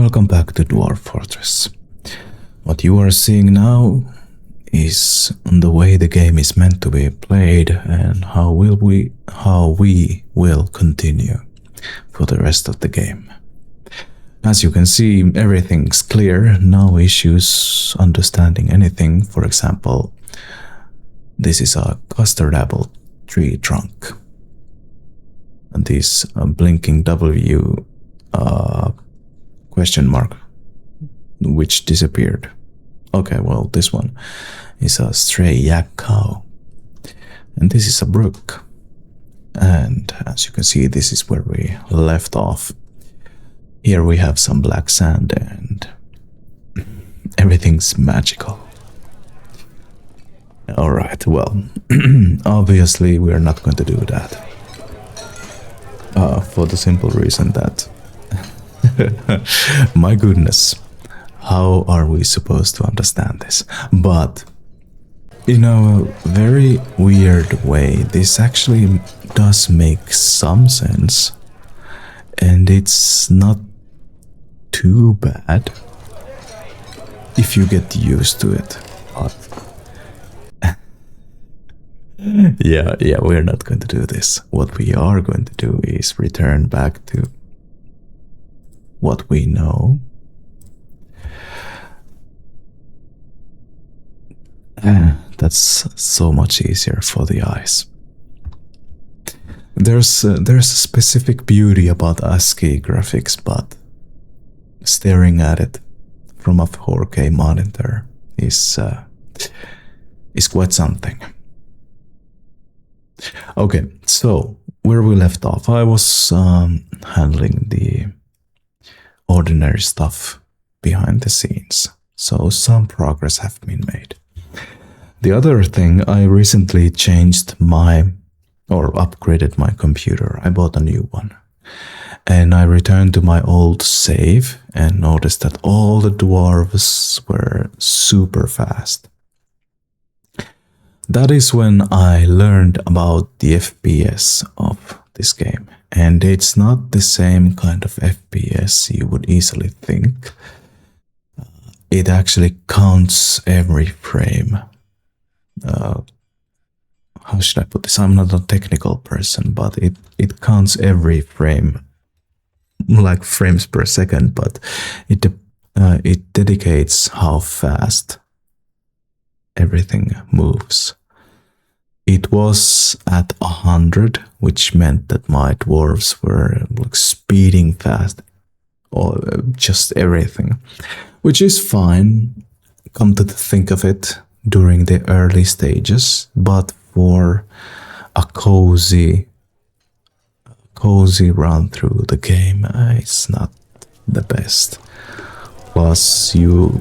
welcome back to Dwarf Fortress. What you are seeing now is the way the game is meant to be played and how we will continue for the rest of the game. As you can see, everything's clear, no issues understanding anything. For example, this is a custard apple tree trunk. And this blinking W question mark, which disappeared. Okay, well, this one is a stray yak cow. And this is a brook. And as you can see, this is where we left off. Here we have some black sand and everything's magical. Alright, well, obviously we're not going to do that. For the simple reason that my goodness, how are we supposed to understand this? But in a very weird way, this actually does make some sense, and it's not too bad if you get used to it. But yeah, we're not going to do this. What we are going to do is return back to what we know. That's so much easier for the eyes. There's a specific beauty about ASCII graphics, but staring at it from a 4K monitor is quite something. Okay, so where we left off, I was handling the ordinary stuff behind the scenes, so some progress have been made. The other thing, I recently upgraded my computer. I bought a new one. And I returned to my old save and noticed that all the dwarves were super fast. That is when I learned about the FPS of this game. And it's not the same kind of FPS you would easily think. It actually counts every frame. How should I put this? I'm not a technical person, but it counts every frame, like frames per second, but it dedicates how fast everything moves. It was at 100, which meant that my dwarves were like speeding fast, or just everything, which is fine, come to think of it, during the early stages, but for a cozy run through the game, it's not the best. Plus, you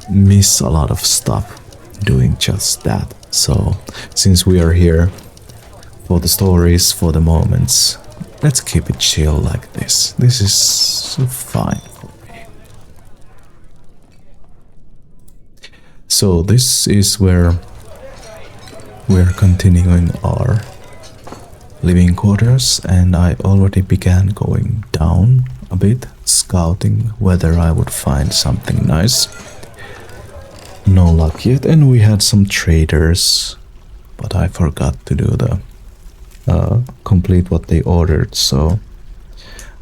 miss a lot of stuff doing just that. So, since we are here for the stories, for the moments, let's keep it chill like this. This is fine for me. So, this is where we're continuing our living quarters, and I already began going down a bit, scouting whether I would find something nice. No luck yet, and we had some traders, but I forgot to do the complete what they ordered, so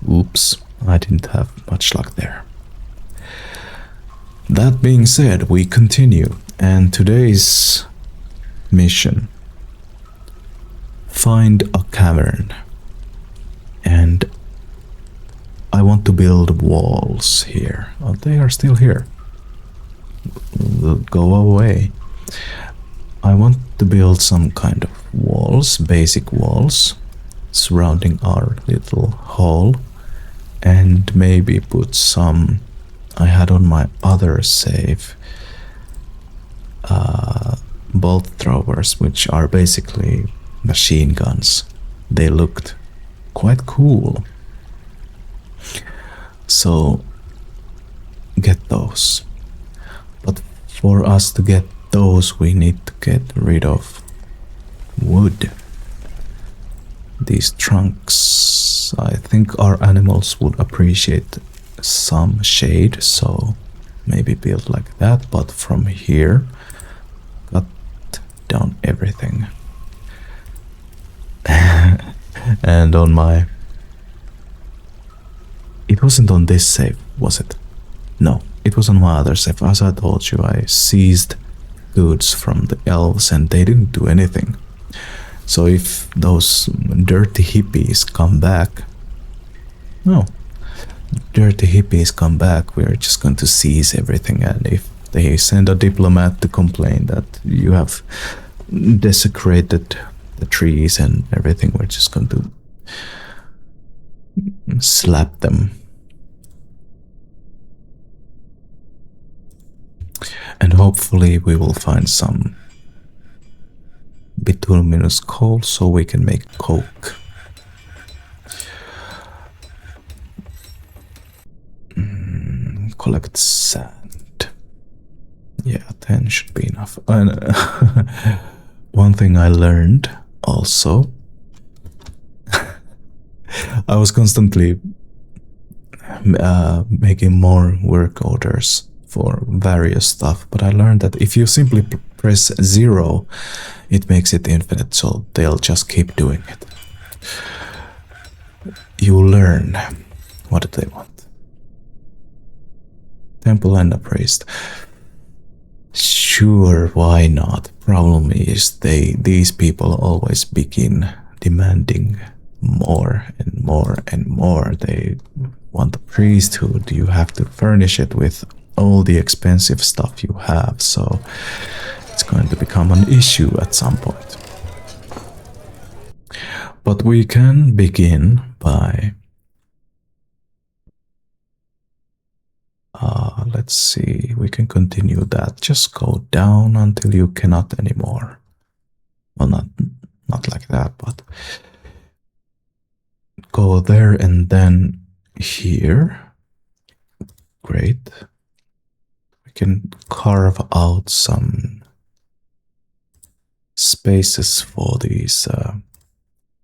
oops, I didn't have much luck there. That being said, we continue, and today's mission: find a cavern. And I want to build walls here. Oh, they are still here. Go away. I want to build some kind of walls, basic walls, surrounding our little hall, and maybe put some. I had on my other save bolt throwers, which are basically machine guns. They looked quite cool. So get those. But for us to get those, we need to get rid of wood. These trunks, I think our animals would appreciate some shade, so maybe build like that, but from here, cut down everything. And on my... It wasn't on this save, was it? No, it was on my other save. As I told you, I seized goods from the elves and they didn't do anything. So if those dirty hippies come back... No. Dirty hippies come back, we're just going to seize everything, and if they send a diplomat to complain that you have desecrated the trees and everything, we're just going to slap them. And hopefully we will find some bituminous coal so we can make coke. Collect sand. Yeah, 10 should be enough. And one thing I learned also, I was constantly making more work orders for various stuff, but I learned that if you simply press 0, it makes it infinite, so they'll just keep doing it. You learn. What do they want? Temple and a priest. Sure, why not? Problem is these people always begin demanding more and more and more. They want the priesthood. You have to furnish it with all the expensive stuff you have, so it's going to become an issue at some point. But we can begin by let's see, we can continue that. Just go down until you cannot anymore. Well, not like that, but go there and then here. Great. We can carve out some spaces for these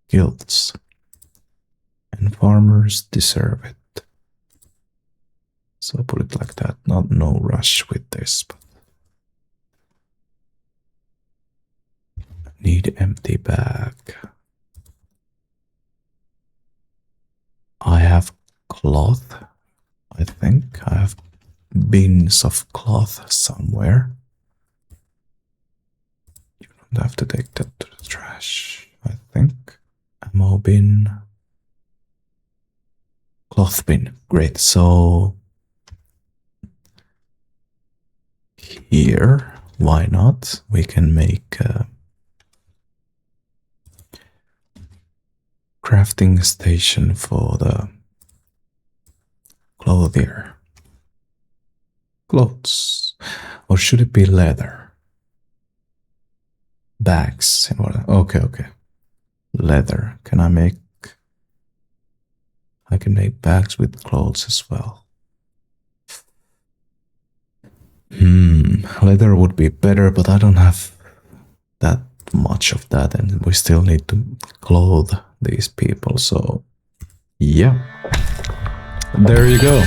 guilds. And farmers deserve it. So put it like that. No rush with this, but need empty bag. I have cloth. I think I have bins of cloth somewhere. You don't have to take that to the trash, I think. Ammo bin. Cloth bin. Great. So here, why not? We can make a crafting station for the clothier. Clothes. Or should it be leather? Bags. Okay. Leather. Can I make... I can make bags with clothes as well. Leather would be better, but I don't have that much of that, and we still need to clothe these people, so yeah. There you go.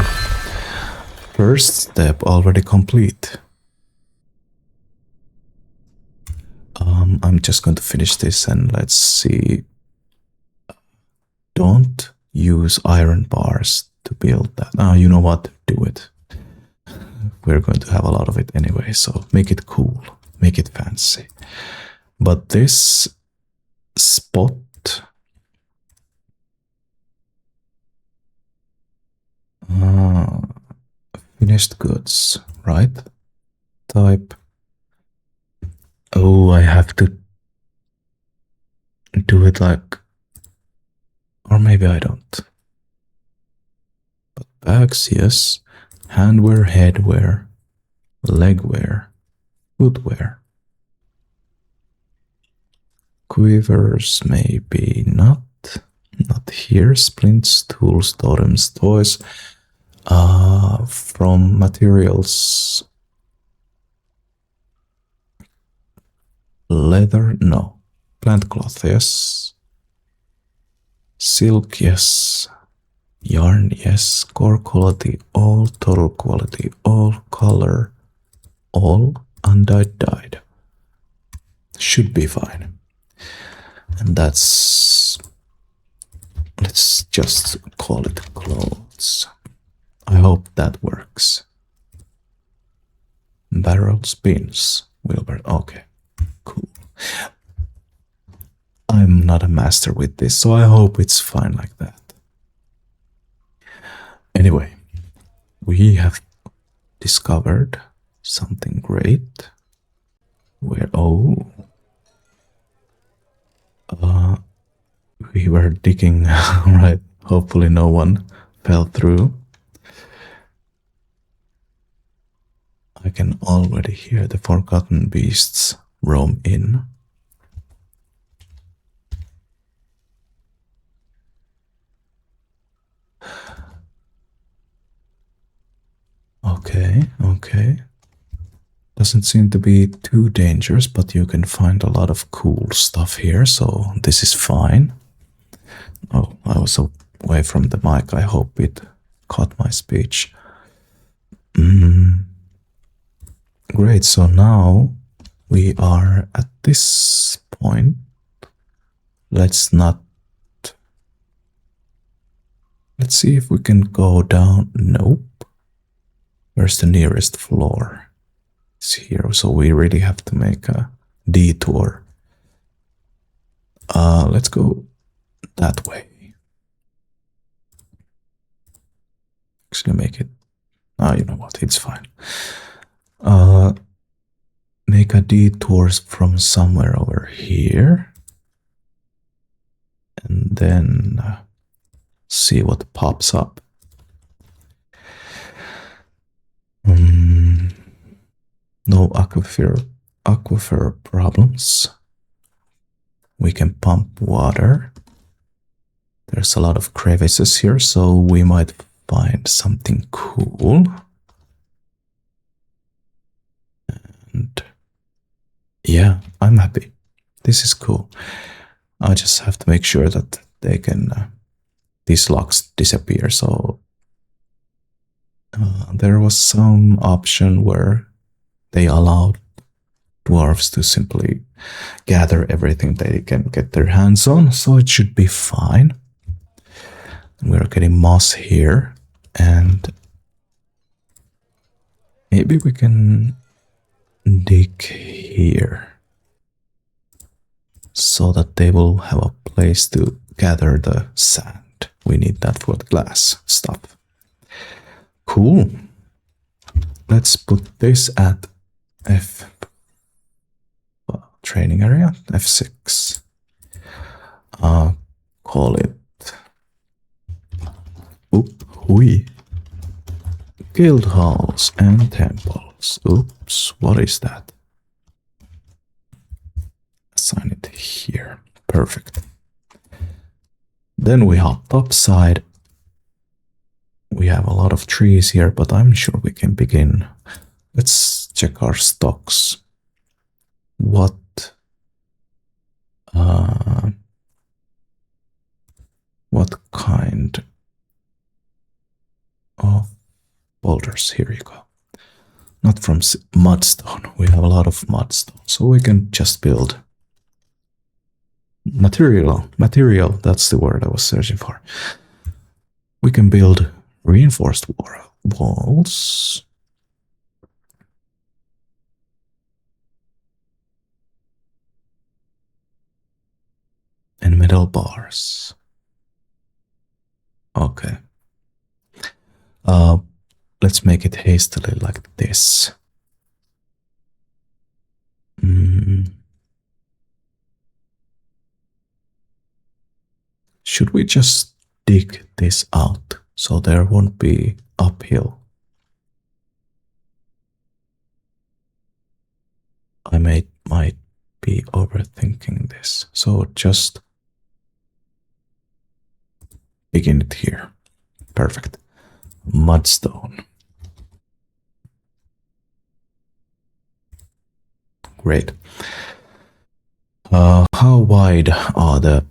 First step already complete. I'm just going to finish this and let's see. Don't use iron bars to build that. You know what? Do it. We're going to have a lot of it anyway, so make it cool, make it fancy. But this spot, finished goods, right? Type. Oh, I have to do it like, or maybe I don't. But bags, yes. Handwear, headwear, legwear, footwear. Quivers, maybe not. Not here. Splints, tools, totems, toys. From materials. Leather, no. Plant cloth, yes. Silk, yes. Yarn, yes. Core quality, all. Total quality, all. Color, all. Undyed, dyed. Should be fine. And that's... let's just call it clothes. I hope that works. Barrel spins. Wilbur. Okay, cool. I'm not a master with this, so I hope it's fine like that. Anyway, we have discovered something great. Where, oh, we were digging, right? Hopefully, no one fell through. I can already hear the forgotten beasts roam in. Okay, okay. Doesn't seem to be too dangerous, but you can find a lot of cool stuff here, so this is fine. Oh, I was away from the mic. I hope it caught my speech. Great, so now we are at this point. Let's not... let's see if we can go down. Nope. Where's the nearest floor? It's here, so we really have to make a detour. Let's go that way. Actually make it... you know what, it's fine. Make a detour from somewhere over here. And then see what pops up. No aquifer problems. We can pump water. There's a lot of crevices here, so we might find something cool. And yeah, I'm happy. This is cool. I just have to make sure that they can... these locks disappear, so... there was some option where they allowed dwarves to simply gather everything they can get their hands on, so it should be fine. We're getting moss here, and maybe we can dig here so that they will have a place to gather the sand. We need that for the glass stuff. Cool. Let's put this at training area, F6. Call it guild halls and temples. Oops, what is that? Assign it here. Perfect. Then we hop topside. We have a lot of trees here, but I'm sure we can begin. Let's check our stocks. What kind of boulders? Here you go. Not from mudstone. We have a lot of mudstone, so we can just build material. That's the word I was searching for. We can build reinforced walls. And metal bars. Okay. Let's make it hastily like this. Should we just dig this out so there won't be uphill? I might be overthinking this, so just begin it here. Perfect. Mudstone. Great. How wide are the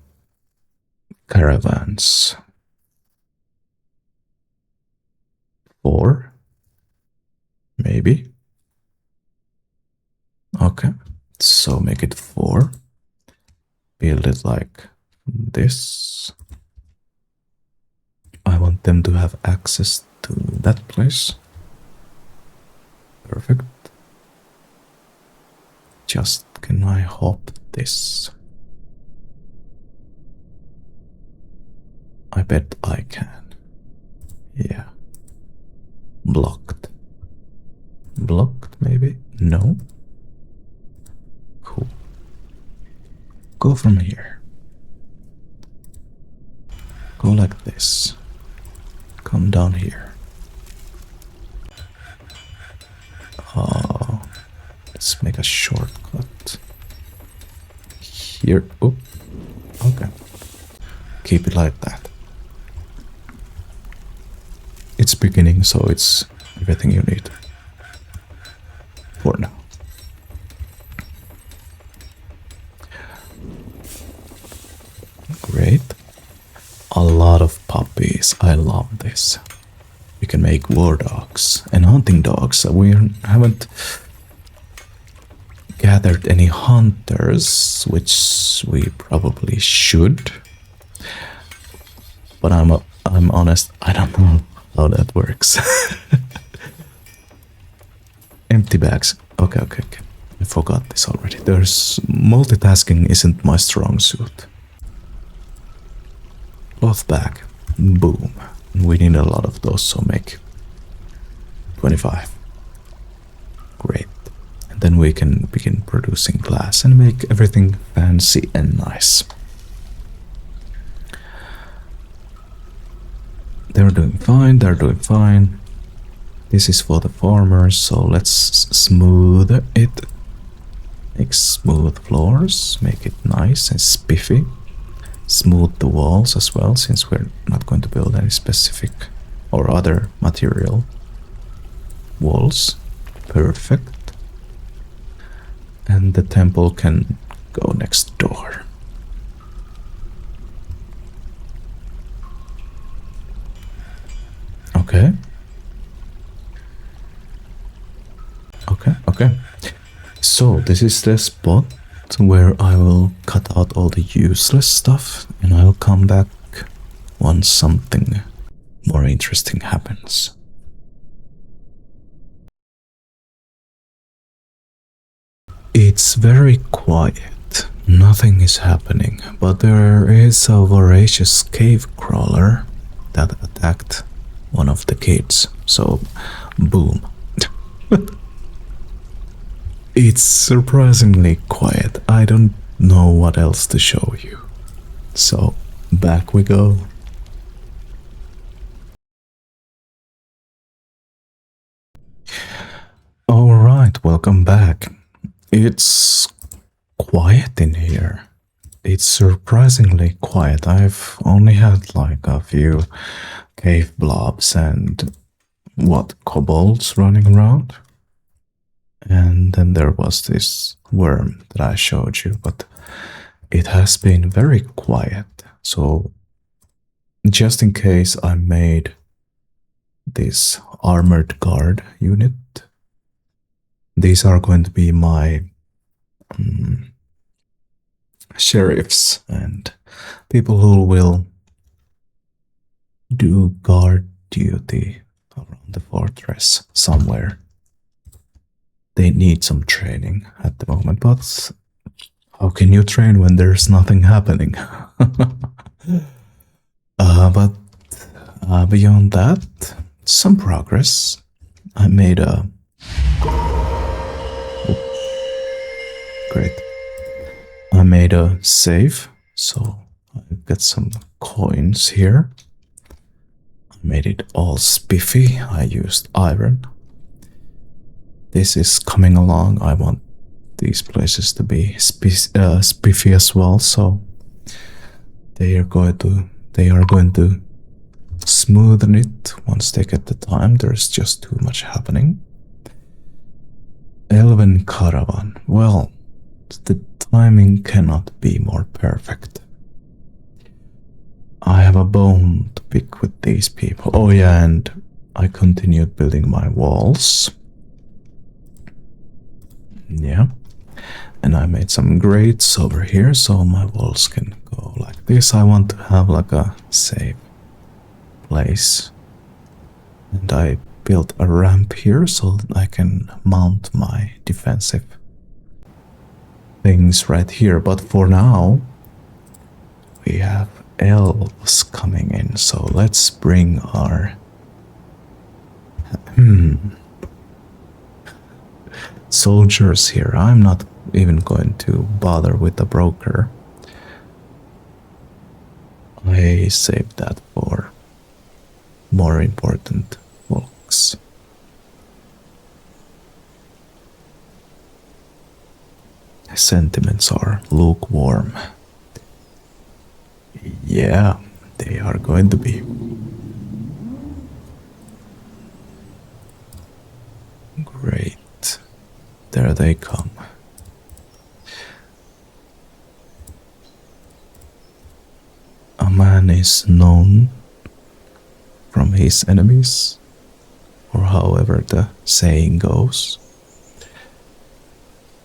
caravans? Maybe. Okay. So make it 4. Build it like this. I want them to have access to that place. Perfect. Just can I hop this? I bet I can. Yeah. Blocked. Blocked, maybe? No. Cool. Go from here. Go like this. Come down here. Oh, let's make a shortcut. Here. Oh, okay. Keep it like that. It's beginning, so it's everything you need. For now. Great. A lot of puppies. I love this. We can make war dogs and hunting dogs. We haven't gathered any hunters, which we probably should. But I'm honest, I don't know how that works. Empty bags. Okay. I forgot this already. There's multitasking isn't my strong suit. Cloth bag. Boom. We need a lot of those, so make 25. Great. And then we can begin producing glass and make everything fancy and nice. They're doing fine. This is for the farmers, so let's smooth it. Make smooth floors, make it nice and spiffy. Smooth the walls as well, since we're not going to build any specific or other material walls. Perfect. And the temple can go next door. Okay. So this is the spot where I will cut out all the useless stuff, and I'll come back once something more interesting happens. It's very quiet. Nothing is happening, but there is a voracious cave crawler that attacked one of the kids. So, boom. It's surprisingly quiet. I don't know what else to show you. So, back we go. Alright, welcome back. It's quiet in here. It's surprisingly quiet. I've only had like a few cave blobs and kobolds running around. And then there was this worm that I showed you, but it has been very quiet. So just in case, I made this armored guard unit. These are going to be my sheriffs and people who will do guard duty around the fortress somewhere. They need some training at the moment, but how can you train when there's nothing happening? But beyond that, some progress. I made a... Great. I made a save, so I've got some coins here. I made it all spiffy. I used iron. This is coming along. I want these places to be spiffy as well, so they are going to smoothen it once they get the time. There's just too much happening. Elven caravan. Well, the timing cannot be more perfect. I have a bone to pick with these people. Oh yeah, and I continued building my walls. Yeah. And I made some grates over here so my walls can go like this. I want to have like a safe place. And I built a ramp here so I can mount my defensive things right here. But for now, we have elves coming in. So let's bring our soldiers here. I'm not even going to bother with the broker. I saved that for more important folks. Sentiments are lukewarm. Yeah, they are going to be. Great. There they come. A man is known from his enemies, or however the saying goes.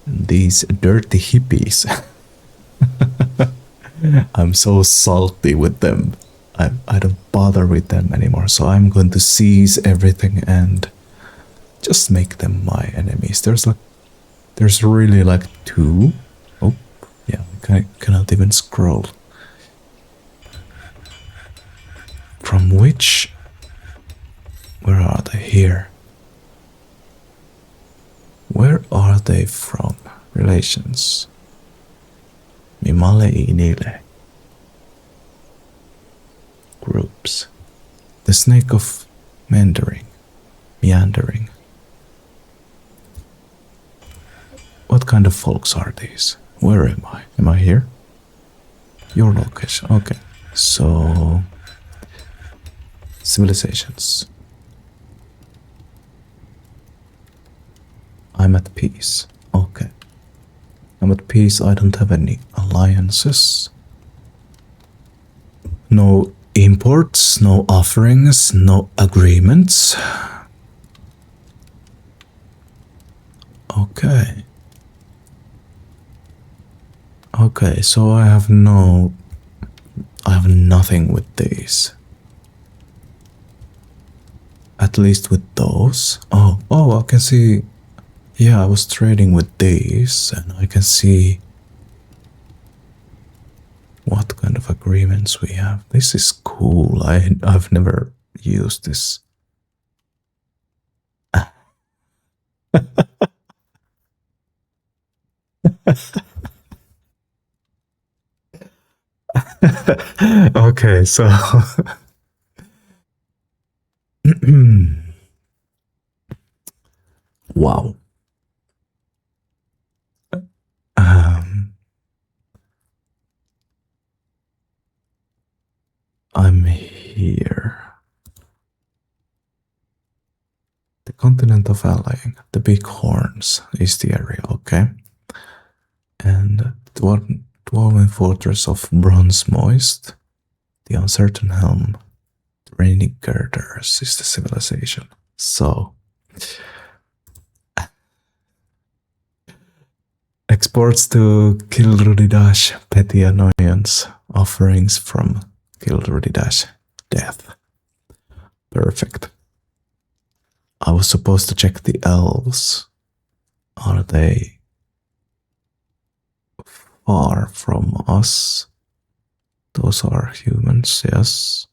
These dirty hippies. I'm so salty with them. I don't bother with them anymore, so I'm going to seize everything and just make them my enemies. There's really like two. Oh, yeah, I cannot even scroll. From which? Where are they? Here. Where are they from? Relations. Mimale inile. Groups. The snake of meandering. What kind of folks are these? Where am I? Am I here? Your location. Okay. So civilizations. I'm at peace. Okay. I'm at peace. I don't have any alliances. No imports, no offerings, no agreements. Okay. Okay, so I have nothing with these. At least with those. Oh, I can see. Yeah, I was trading with these, and I can see what kind of agreements we have. This is cool. I've never used this. Okay, so wow. I'm here. The continent of Allaying, the big horns is the area, okay? And the dwarven fortress of Bronze Moist, the uncertain helm, the raining girders is the civilization. So exports to Kilrudidash, petty annoyance, offerings from Kilrudidash, death. Perfect. I was supposed to check the elves. Are they far from us? Those are humans, yes.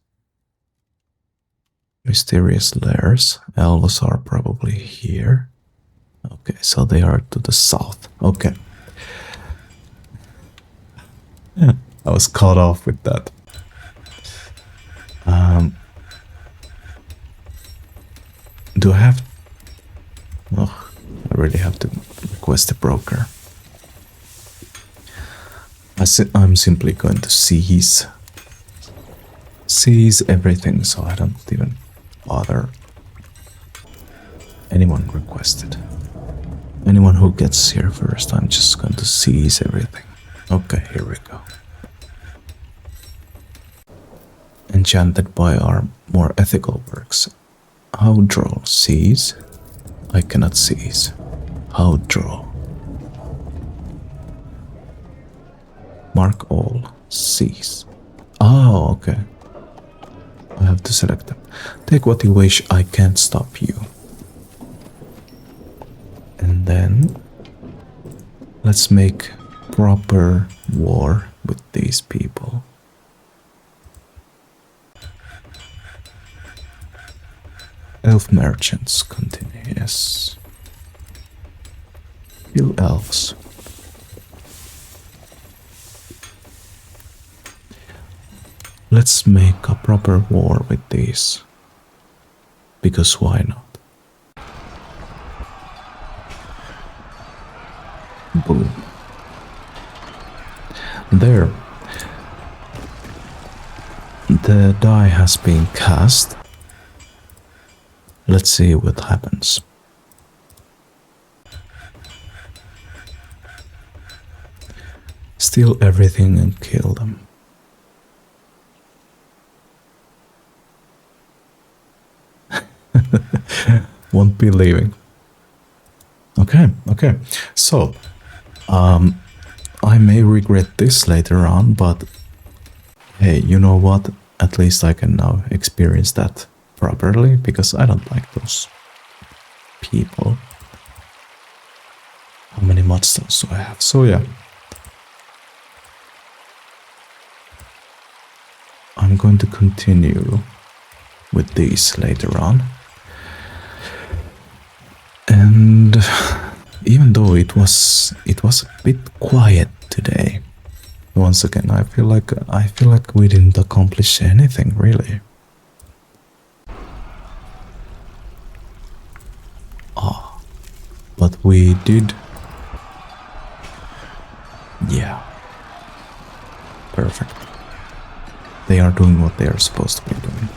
Mysterious lairs. Elves are probably here. Okay, so they are to the south. Okay. I was caught off with that. Do I have... Oh, I really have to request a broker. I'm simply going to seize everything so I don't even bother. Anyone requested. Anyone who gets here first, I'm just going to seize everything. Okay, here we go. Enchanted by our more ethical works. How draw? Seize? I cannot seize. How draw? Mark all. Cease. Oh, okay. I have to select them. Take what you wish, I can't stop you. And then let's make proper war with these people. Elf merchants continue, yes. Kill elves. Let's make a proper war with these. Because why not? Boom. There. The die has been cast. Let's see what happens. Steal everything and kill them. Won't be leaving. Okay. So, I may regret this later on, but hey, you know what? At least I can now experience that properly, because I don't like those people. How many mudstones do I have? So yeah. I'm going to continue with these later on. And even though it was a bit quiet today, once again I feel like we didn't accomplish anything really. But we did. Yeah. Perfect. They are doing what they are supposed to be doing.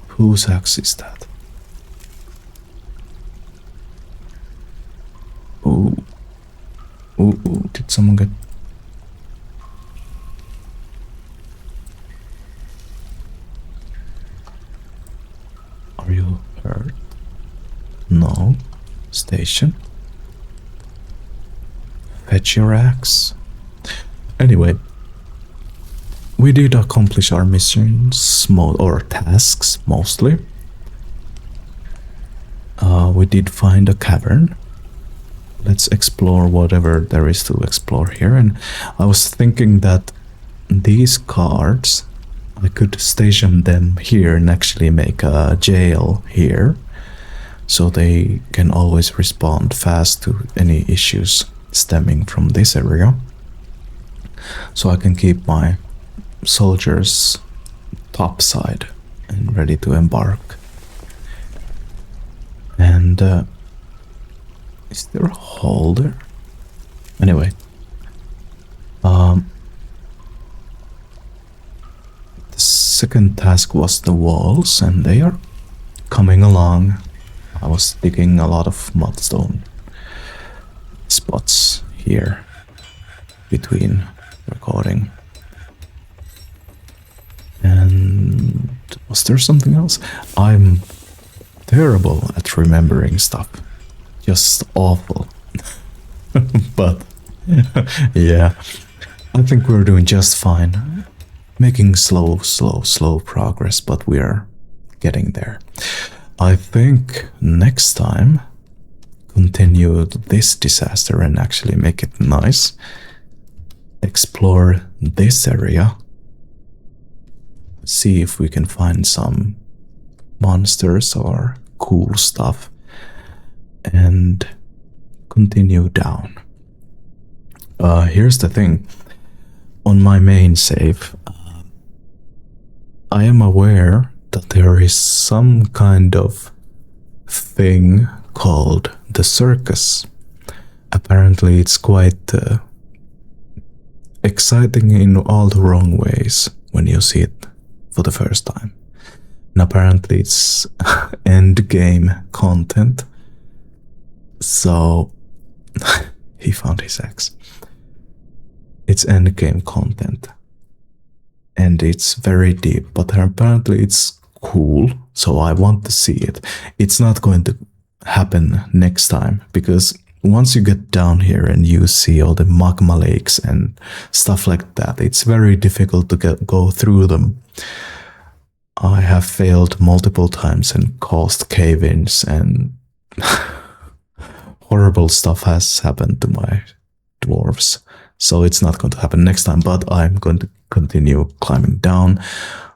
Whose axe is that? Oh. Oh, did someone get... Are you hurt? No. Station. Fetch your axe. Anyway, we did accomplish our missions, or tasks mostly. We did find a cavern. Let's explore whatever there is to explore here. And I was thinking that these cards, I could station them here and actually make a jail here, so they can always respond fast to any issues stemming from this area. So I can keep my soldiers topside and ready to embark. And is there a hole there? Anyway, the second task was the walls, and they are coming along. I was digging a lot of mudstone spots here between recording. And was there something else? I'm terrible at remembering stuff. Just awful. But yeah, I think we're doing just fine. Making slow progress, but we are getting there. I think next time continue this disaster and actually make it nice. Explore this area. See if we can find some monsters or cool stuff. And continue down. Here's the thing. On my main save, I am aware that there is some kind of thing called the circus. Apparently it's quite exciting in all the wrong ways when you see it for the first time. And apparently it's end game content. So he found his axe. It's end game content. And it's very deep, but apparently it's cool, so I want to see it. It's not going to happen next time, because once you get down here and you see all the magma lakes and stuff like that, it's very difficult to go through them. I have failed multiple times and caused cave-ins, and horrible stuff has happened to my dwarves. So it's not going to happen next time, but I'm going to continue climbing down.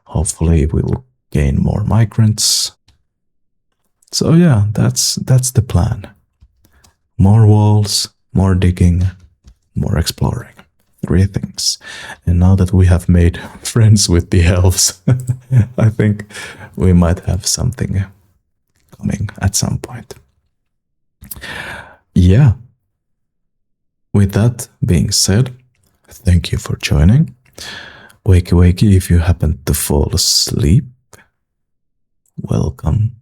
Hopefully we will gain more migrants. So yeah, that's the plan. More walls, more digging, more exploring. 3 things. And now that we have made friends with the elves, I think we might have something coming at some point. Yeah. With that being said, thank you for joining. Wakey wakey if you happen to fall asleep. Welcome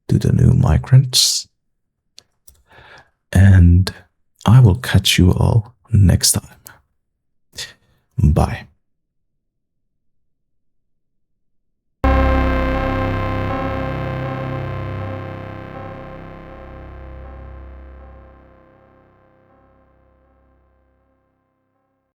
to the new migrants. And I will catch you all next time. Bye.